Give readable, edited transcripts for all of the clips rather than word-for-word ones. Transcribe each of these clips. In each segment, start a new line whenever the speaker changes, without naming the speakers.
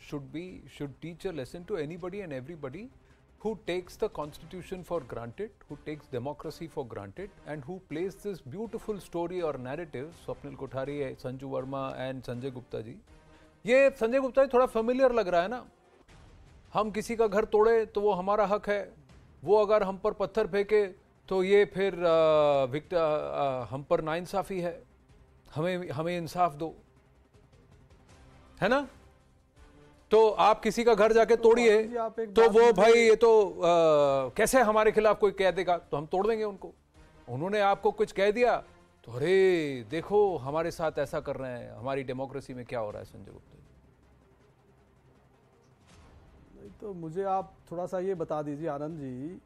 should teach a lesson to anybody and everybody who takes the constitution for granted, who takes democracy for granted, and who plays this beautiful story or narrative. Swapnil Kothari, Sanju Verma and Sanjay Gupta ji. ये संजय गुप्ता जी थोड़ा familiar लग रहा है ना. हम किसी का घर तोड़े तो वो हमारा हक है, वो अगर हम पर पत्थर फेंके तो ये फिर हम पर नाइंसाफी है, हमें इंसाफ दो, है ना. तो आप किसी का घर जाके तोड़िए तो वो भाई ये तो कैसे हमारे खिलाफ कोई कह देगा तो हम तोड़ देंगे उनको. उन्होंने आपको कुछ कह दिया तो अरे देखो हमारे साथ ऐसा कर रहे हैं, हमारी डेमोक्रेसी में क्या हो रहा है. संजय गुप्ता,
तो मुझे आप थोड़ा सा ये बता दीजिए आनंद जी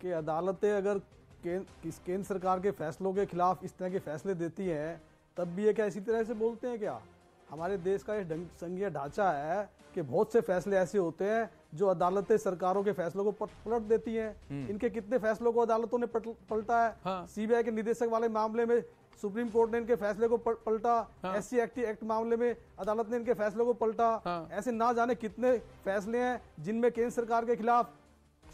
कि अदालतें अगर केंद्र सरकार के फैसलों के खिलाफ इस तरह के फैसले देती हैं तब भी ये क्या इसी तरह से बोलते हैं क्या? हमारे देश का ये संघीय ढांचा है कि बहुत से फैसले ऐसे होते हैं जो अदालतें सरकारों के फैसलों को पलट देती हैं. इनके कितने फैसलों को अदालतों ने पलटा है. हाँ. सीबीआई के निदेशक वाले मामले में सुप्रीम कोर्ट ने इनके फैसले को पलटा. हाँ. SC एक्ट मामले में अदालत ने इनके फैसलों को पलटा. हाँ. ऐसे ना जाने कितने फैसले हैं जिनमें केंद्र सरकार के खिलाफ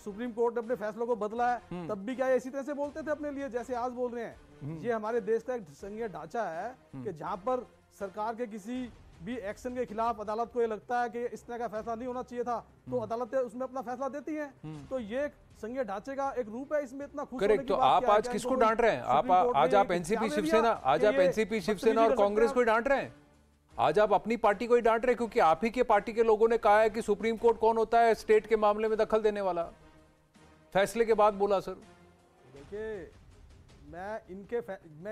सुप्रीम कोर्ट ने अपने फैसलों को बदला है. तब भी क्या ये इसी तरह से बोलते थे अपने लिए जैसे आज बोल रहे हैं? ये हमारे देश का एक संघीय ढांचा है कि जहां पर सरकार के किसी भी एक्शन के खिलाफ अदालत को ये लगता है कि इस तरह का फैसला नहीं होना चाहिए था तो अदालतें उसमें अपना फैसला देती हैं. तो ये संघीय ढांचे का एक रूप है. इसमें इतना खुश
करेक्ट. तो आप आज किसको डांट रहे हैं? आज आप एनसीपी शिवसेना और कांग्रेस को डांट रहे हैं. आज आप अपनी पार्टी को ही डांट रहे हैं क्योंकि आप ही के पार्टी के लोगों ने कहा है कि सुप्रीम कोर्ट कौन होता है स्टेट के मामले में दखल देने वाला. फैसले के बाद बोला सर.
देखिए मैं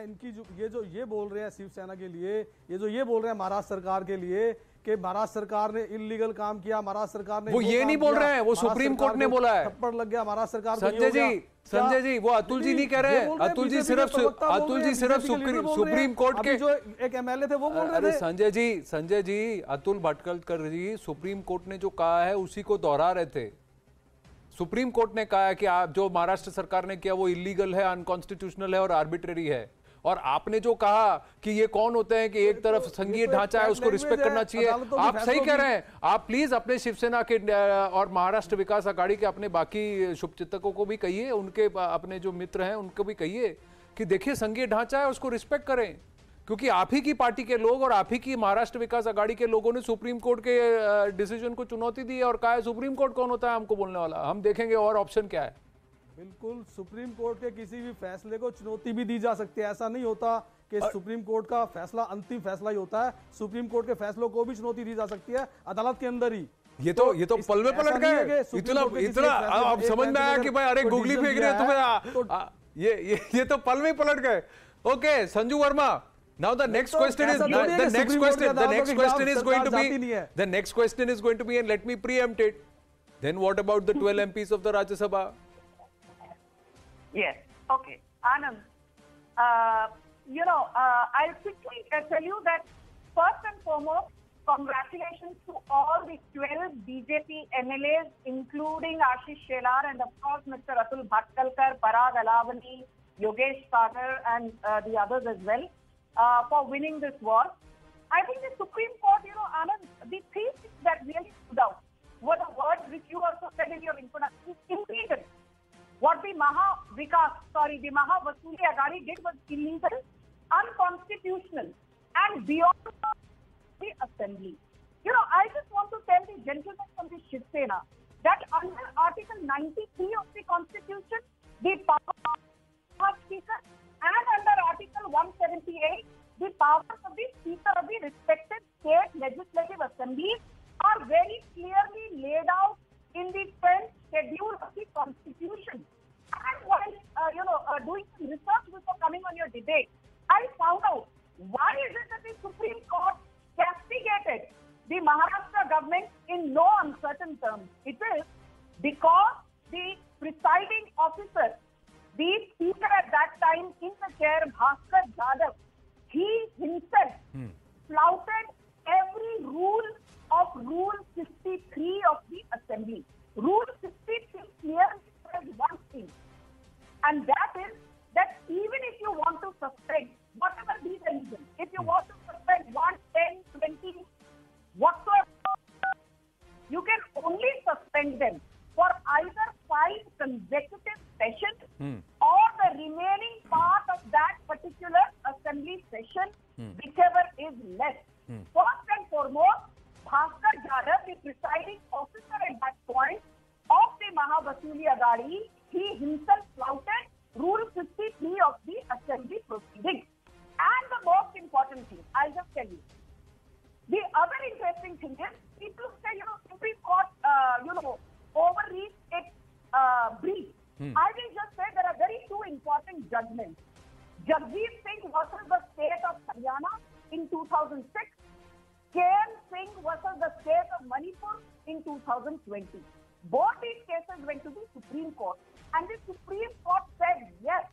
इनकी जो ये बोल रहे हैं शिवसेना के लिए, ये जो ये बोल रहे हैं महाराष्ट्र सरकार के लिए कि महाराष्ट्र सरकार ने इलीगल काम किया, महाराष्ट्र सरकार ने
वो ये नहीं बोल रहे हैं, वो सुप्रीम कोर्ट ने बोला है.
थप्पड़ लग गया महाराष्ट्र सरकार को.
संजय जी वो अतुल जी नहीं कह रहे हैं. अतुल जी सिर्फ सुप्रीम कोर्ट के
जो एक MLA थे वो बोल रहे थे.
संजय जी अतुल भटकलकर जी सुप्रीम कोर्ट ने जो कहा है उसी को दोहरा रहे थे. सुप्रीम कोर्ट ने कहा है कि आप जो महाराष्ट्र सरकार ने किया वो इलीगल है, अनकॉन्स्टिट्यूशनल है और आर्बिट्रेरी है. और आपने जो कहा कि ये कौन होते हैं कि एक तरफ संघीय ढांचा है उसको रिस्पेक्ट करना चाहिए, आप सही कह रहे हैं. आप प्लीज अपने शिवसेना के और महाराष्ट्र विकास अघाड़ी के अपने बाकी शुभचिंतकों को भी कहिए, उनके अपने जो मित्र हैं उनको भी कहिए कि देखिए संघीय ढांचा है उसको रिस्पेक्ट करें. क्योंकि आप ही की पार्टी के लोग और आप ही की महाराष्ट्र विकास अघाड़ी के लोगों ने सुप्रीम कोर्ट के डिसीजन को चुनौती दी है और कहा है सुप्रीम कोर्ट कौन होता है हमको बोलने वाला, हम देखेंगे और ऑप्शन क्या है.
बिल्कुल सुप्रीम कोर्ट के किसी भी फैसले को चुनौती भी दी जा सकती है. ऐसा नहीं होता कि सुप्रीम कोर्ट का फैसला अंतिम फैसला ही होता है. सुप्रीम कोर्ट के फैसलों को भी चुनौती दी जा सकती है अदालत के अंदर ही.
ये तो पल में पलट गए. इतना अब समझ में आया कि भाई अरे गुगली फेंक रहे हो तुम्हें, ये तो पल में पलट गए. Okay Sanju Verma, now the next question is going to be and let me preempt it. Then what about the 12 MPs of the Rajya Sabha?
Yes. Okay. Anand, I'll quickly tell you that first and foremost, congratulations to all the 12 BJP MLAs, including Ashish Shelar and of course Mr. Atul Bhatkalkar, Parag Alavani, Yogesh Sagar and the others as well. For winning this war. I think the Supreme Court, Anand, the things that really stood out were the words which you also said in your introduction, illegal. What the the Mahavasuli Aghadi did was illegal, unconstitutional, and beyond the assembly. I just want to tell the gentlemen from the Shiv Sena that under Article 93 of the Constitution, the power of Speaker, and under Article 178, the powers of the Speaker of the respective state legislative assemblies are very clearly laid out in the 10th schedule of the Constitution. And while doing some research before coming on your debate, I found out why is it that the Supreme Court castigated the Maharashtra government in no uncertain terms. It is because the presiding officer, the speaker at that time in the chair, Bhaskar Jadhav, he himself flouted every rule of Rule 53 of the Assembly. Rule 53 clearly says one thing, and that is that even if you want to suspend, whatever be the reason, if you want to suspend 1, 10, 20, whatsoever, suspend them for either 5 consecutive sessions or the remaining part of that particular assembly session, whichever is less. First and foremost, Bhaskar Jadhav, the presiding officer at that point of the Mahavasuli Aghadi, he himself flouted Rule 53 of the assembly proceedings. And the most important thing, I'll just tell you. The other interesting thing is, people say, Supreme Court, overreached its brief. I will just say there are very two important judgments. Jagdeep Singh versus the state of Haryana in 2006, KM Singh versus the state of Manipur in 2020. Both these cases went to the Supreme Court. And the Supreme Court said, yes,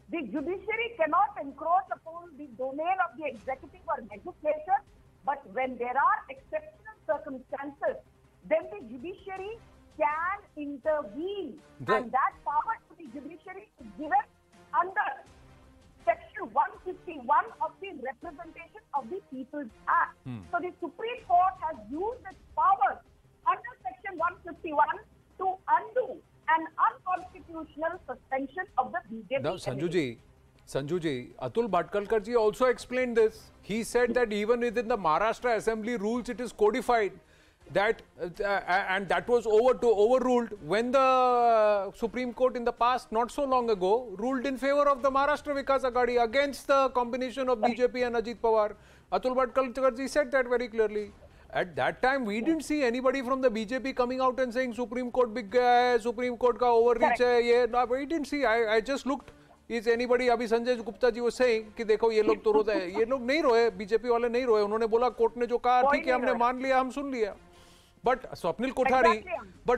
the judiciary cannot encroach upon the domain of the executive or legislature, but when there are exceptional circumstances, then the judiciary can intervene. And that power to the judiciary is given under Section 151 of the Representation of the People's Act. So the Supreme Court has used its powers under Section 151 to undo an unconstitutional suspension of the BJP.
Now, Sanju ji, Atul Bhatkalkar ji also explained this. He said that even within the Maharashtra Assembly rules, it is codified that and that was overruled when the Supreme Court in the past, not so long ago, ruled in favor of the Maharashtra Vikas Aghadi against the combination of BJP and Ajit Pawar. Atul Bhatkalkar ji said that very clearly. At that time, we didn't see anybody from the BJP coming out and saying Supreme Court big guy, Supreme Court ka overreach hai, ye. No, we didn't see. I just looked. Is anybody? Abhi Sanjay Gupta ji was saying कि देखो ये लोग तो रोते हैं. ये लोग नहीं रोए. BJP वाले नहीं रोए. उन्होंने बोला कोर्ट ने जो कहा ठीक है हमने मान लिया, हम सुन लिया. But Swapnil Kothari, but